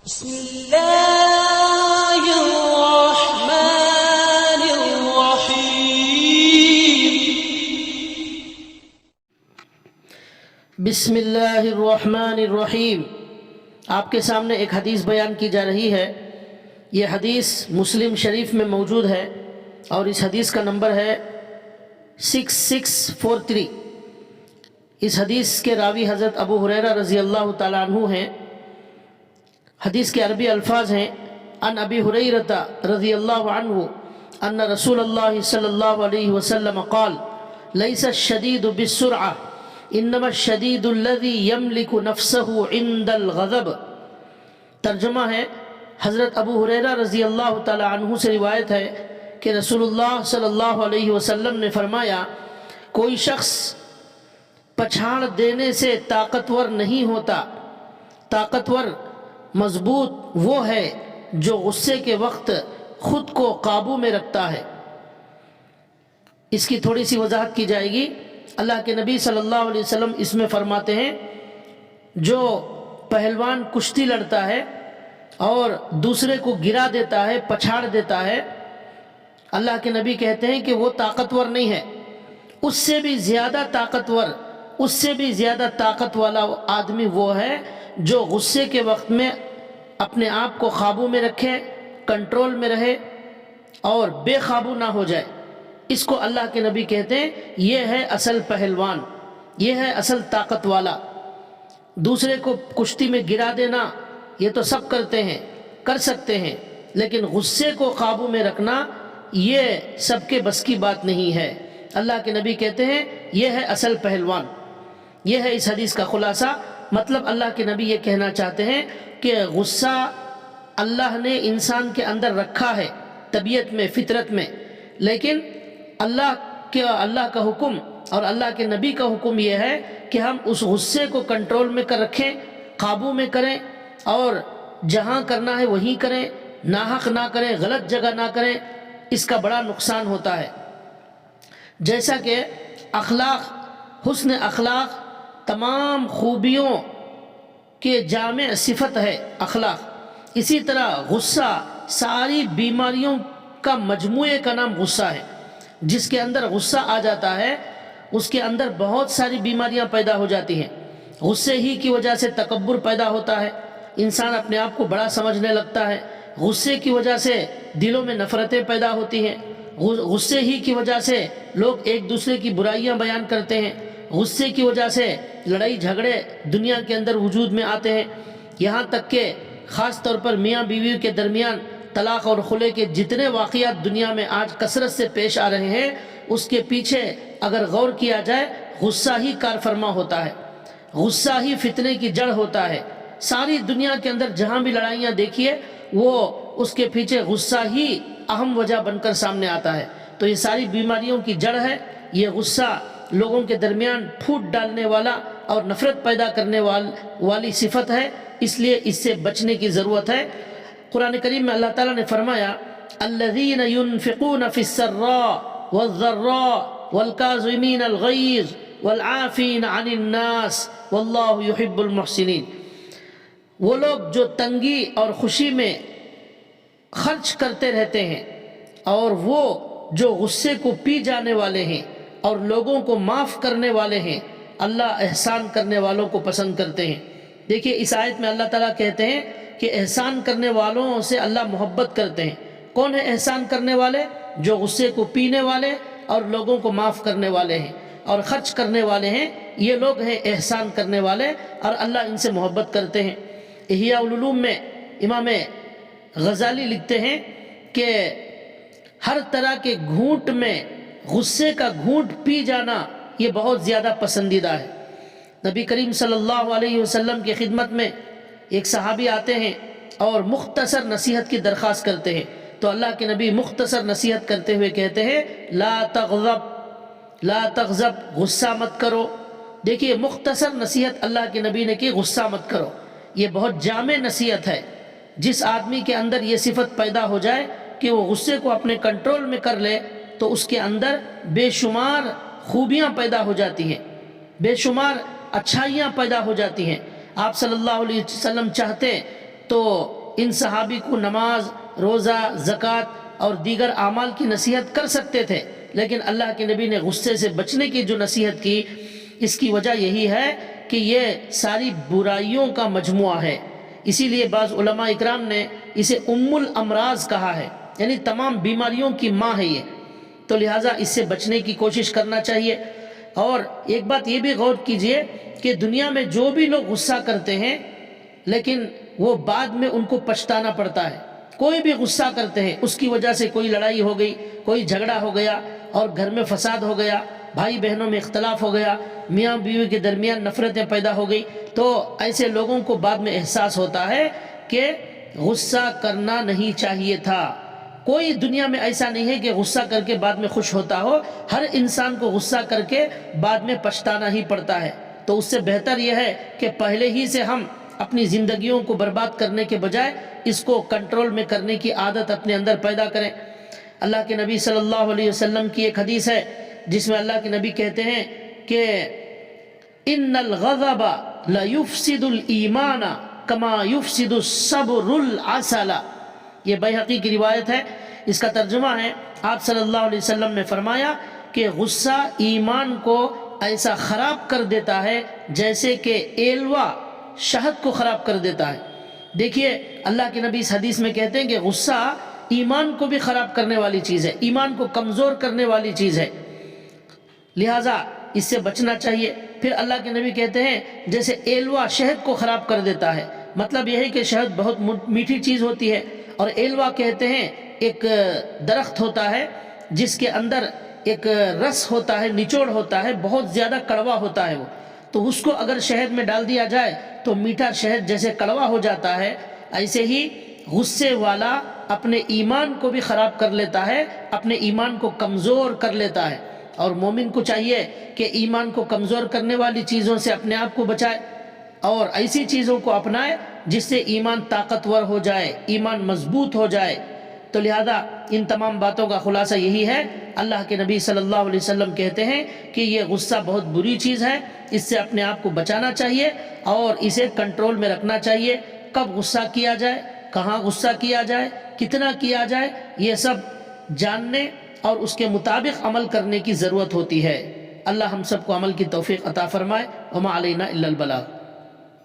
بسم الله الرحمن الرحيم. بسم اللہ الرحمن الرحیم. آپ کے سامنے ایک حدیث بیان کی جا رہی ہے. یہ حدیث مسلم شریف میں موجود ہے اور اس حدیث کا نمبر ہے 6643. اس حدیث کے راوی حضرت ابو ہریرہ رضی اللہ تعالیٰ عنہ ہیں. حدیث کے عربی الفاظ ہیں: ان ابی ہریرہ رضی اللہ عنہ ان رسول اللہ صلی اللہ علیہ وسلم قال لیس الشدید بالسرعہ انما الشدید الذی یملک نفسہ عند الغضب. ترجمہ ہے: حضرت ابو ہریرہ رضی اللہ تعالی عنہ سے روایت ہے کہ رسول اللہ صلی اللہ علیہ وسلم نے فرمایا، کوئی شخص پچھاڑ دینے سے طاقتور نہیں ہوتا. طاقتور مضبوط وہ ہے جو غصے کے وقت خود کو قابو میں رکھتا ہے. اس کی تھوڑی سی وضاحت کی جائے گی. اللہ کے نبی صلی اللہ علیہ وسلم اس میں فرماتے ہیں، جو پہلوان کشتی لڑتا ہے اور دوسرے کو گرا دیتا ہے، پچھاڑ دیتا ہے، اللہ کے نبی کہتے ہیں کہ وہ طاقتور نہیں ہے. اس سے بھی زیادہ طاقتور، اس سے بھی زیادہ طاقت والا آدمی وہ ہے جو غصے کے وقت میں اپنے آپ کو قابو میں رکھے، کنٹرول میں رہے اور بے قابو نہ ہو جائے. اس کو اللہ کے نبی کہتے ہیں یہ ہے اصل پہلوان، یہ ہے اصل طاقت والا. دوسرے کو کشتی میں گرا دینا یہ تو سب کرتے ہیں، کر سکتے ہیں، لیکن غصے کو قابو میں رکھنا یہ سب کے بس کی بات نہیں ہے. اللہ کے نبی کہتے ہیں یہ ہے اصل پہلوان. یہ ہے اس حدیث کا خلاصہ. مطلب اللہ کے نبی یہ کہنا چاہتے ہیں کہ غصہ اللہ نے انسان کے اندر رکھا ہے، طبیعت میں، فطرت میں، لیکن اللہ کا حکم اور اللہ کے نبی کا حکم یہ ہے کہ ہم اس غصے کو کنٹرول میں کر رکھیں، قابو میں کریں اور جہاں کرنا ہے وہیں کریں، ناحق نہ کریں، غلط جگہ نہ کریں. اس کا بڑا نقصان ہوتا ہے. جیسا کہ اخلاق، حسن اخلاق تمام خوبیوں کے جامع صفت ہے اخلاق، اسی طرح غصہ ساری بیماریوں کا مجموعے کا نام غصہ ہے. جس کے اندر غصہ آ جاتا ہے اس کے اندر بہت ساری بیماریاں پیدا ہو جاتی ہیں. غصے ہی کی وجہ سے تکبر پیدا ہوتا ہے، انسان اپنے آپ کو بڑا سمجھنے لگتا ہے. غصے کی وجہ سے دلوں میں نفرتیں پیدا ہوتی ہیں. غصے ہی کی وجہ سے لوگ ایک دوسرے کی برائیاں بیان کرتے ہیں. غصے کی وجہ سے لڑائی جھگڑے دنیا کے اندر وجود میں آتے ہیں. یہاں تک کہ خاص طور پر میاں بیوی کے درمیان طلاق اور خلع کے جتنے واقعات دنیا میں آج کثرت سے پیش آ رہے ہیں، اس کے پیچھے اگر غور کیا جائے غصہ ہی کار فرما ہوتا ہے، غصہ ہی فتنے کی جڑ ہوتا ہے. ساری دنیا کے اندر جہاں بھی لڑائیاں دیکھیے وہ اس کے پیچھے غصہ ہی اہم وجہ بن کر سامنے آتا ہے. تو یہ ساری بیماریوں کی جڑ ہے. یہ غصہ لوگوں کے درمیان پھوٹ ڈالنے والا اور نفرت پیدا کرنے والی صفت ہے، اس لیے اس سے بچنے کی ضرورت ہے. قرآن کریم میں اللہ تعالیٰ نے فرمایا، الذین ينفقون فی السراء والضراء والکاظمین الغیظ والعافین عن الناس واللہ یحب المحسنین. وہ لوگ جو تنگی اور خوشی میں خرچ کرتے رہتے ہیں اور وہ جو غصے کو پی جانے والے ہیں اور لوگوں کو معاف کرنے والے ہیں. اللہ احسان کرنے والوں کو پسند کرتے ہیں. دیکھیے اس آیت میں اللہ تعالیٰ کہتے ہیں کہ احسان کرنے والوں سے اللہ محبت کرتے ہیں. کون ہے احسان کرنے والے؟ جو غصے کو پینے والے اور لوگوں کو معاف کرنے والے ہیں اور خرچ کرنے والے ہیں. یہ لوگ ہیں احسان کرنے والے اور اللہ ان سے محبت کرتے ہیں. احیاء العلوم میں امام غزالی لکھتے ہیں کہ ہر طرح کے گھونٹ میں غصے کا گھونٹ پی جانا یہ بہت زیادہ پسندیدہ ہے. نبی کریم صلی اللہ علیہ وسلم کی خدمت میں ایک صحابی آتے ہیں اور مختصر نصیحت کی درخواست کرتے ہیں. تو اللہ کے نبی مختصر نصیحت کرتے ہوئے کہتے ہیں لا تغضب، لا تغضب، غصہ مت کرو. دیکھیے مختصر نصیحت اللہ کے نبی نے کی، غصہ مت کرو. یہ بہت جامع نصیحت ہے. جس آدمی کے اندر یہ صفت پیدا ہو جائے کہ وہ غصے کو اپنے کنٹرول میں کر لے تو اس کے اندر بے شمار خوبیاں پیدا ہو جاتی ہیں، بے شمار اچھائیاں پیدا ہو جاتی ہیں. آپ صلی اللہ علیہ وسلم چاہتے تو ان صحابی کو نماز، روزہ، زکوٰۃ اور دیگر اعمال کی نصیحت کر سکتے تھے، لیکن اللہ کے نبی نے غصے سے بچنے کی جو نصیحت کی، اس کی وجہ یہی ہے کہ یہ ساری برائیوں کا مجموعہ ہے۔ اسی لیے بعض علماء اکرام نے اسے ام الامراض کہا ہے، یعنی تمام بیماریوں کی ماں ہے یہ، تو لہٰذا اس سے بچنے کی کوشش کرنا چاہیے۔ اور ایک بات یہ بھی غور کیجئے کہ دنیا میں جو بھی لوگ غصہ کرتے ہیں لیکن وہ بعد میں ان کو پچھتانا پڑتا ہے۔ کوئی بھی غصہ کرتے ہیں، اس کی وجہ سے کوئی لڑائی ہو گئی، کوئی جھگڑا ہو گیا اور گھر میں فساد ہو گیا، بھائی بہنوں میں اختلاف ہو گیا، میاں بیوی کے درمیان نفرتیں پیدا ہو گئی، تو ایسے لوگوں کو بعد میں احساس ہوتا ہے کہ غصہ کرنا نہیں چاہیے تھا۔ کوئی دنیا میں ایسا نہیں ہے کہ غصہ کر کے بعد میں خوش ہوتا ہو، ہر انسان کو غصہ کر کے بعد میں پچھتانا ہی پڑتا ہے۔ تو اس سے بہتر یہ ہے کہ پہلے ہی سے ہم اپنی زندگیوں کو برباد کرنے کے بجائے اس کو کنٹرول میں کرنے کی عادت اپنے اندر پیدا کریں۔ اللہ کے نبی صلی اللہ علیہ وسلم کی ایک حدیث ہے جس میں اللہ کے نبی کہتے ہیں کہ ان الغضب لیفسد الایمان کما یفسد الصبر العسل۔ یہ بیہقی کی روایت ہے، اس کا ترجمہ ہے آپ صلی اللہ علیہ وسلم نے فرمایا کہ غصہ ایمان کو ایسا خراب کر دیتا ہے جیسے کہ ایلوا شہد کو خراب کر دیتا ہے۔ دیکھیے اللہ کے نبی اس حدیث میں کہتے ہیں کہ غصہ ایمان کو بھی خراب کرنے والی چیز ہے، ایمان کو کمزور کرنے والی چیز ہے، لہٰذا اس سے بچنا چاہیے۔ پھر اللہ کے نبی کہتے ہیں جیسے ایلوا شہد کو خراب کر دیتا ہے، مطلب یہ ہے کہ شہد بہت میٹھی چیز ہوتی ہے، اور ایلوا کہتے ہیں ایک درخت ہوتا ہے جس کے اندر ایک رس ہوتا ہے، نچوڑ ہوتا ہے، بہت زیادہ کڑوا ہوتا ہے وہ، تو اس کو اگر شہد میں ڈال دیا جائے تو میٹھا شہد جیسے کڑوا ہو جاتا ہے، ایسے ہی غصے والا اپنے ایمان کو بھی خراب کر لیتا ہے، اپنے ایمان کو کمزور کر لیتا ہے۔ اور مومن کو چاہیے کہ ایمان کو کمزور کرنے والی چیزوں سے اپنے آپ کو بچائے اور ایسی چیزوں کو اپنائے جس سے ایمان طاقتور ہو جائے، ایمان مضبوط ہو جائے۔ تو لہذا ان تمام باتوں کا خلاصہ یہی ہے، اللہ کے نبی صلی اللہ علیہ وسلم کہتے ہیں کہ یہ غصہ بہت بری چیز ہے، اس سے اپنے آپ کو بچانا چاہیے اور اسے کنٹرول میں رکھنا چاہیے۔ کب غصہ کیا جائے، کہاں غصہ کیا جائے، کتنا کیا جائے، یہ سب جاننے اور اس کے مطابق عمل کرنے کی ضرورت ہوتی ہے۔ اللہ ہم سب کو عمل کی توفیق عطا فرمائے۔ وما علینا الا البلاغ۔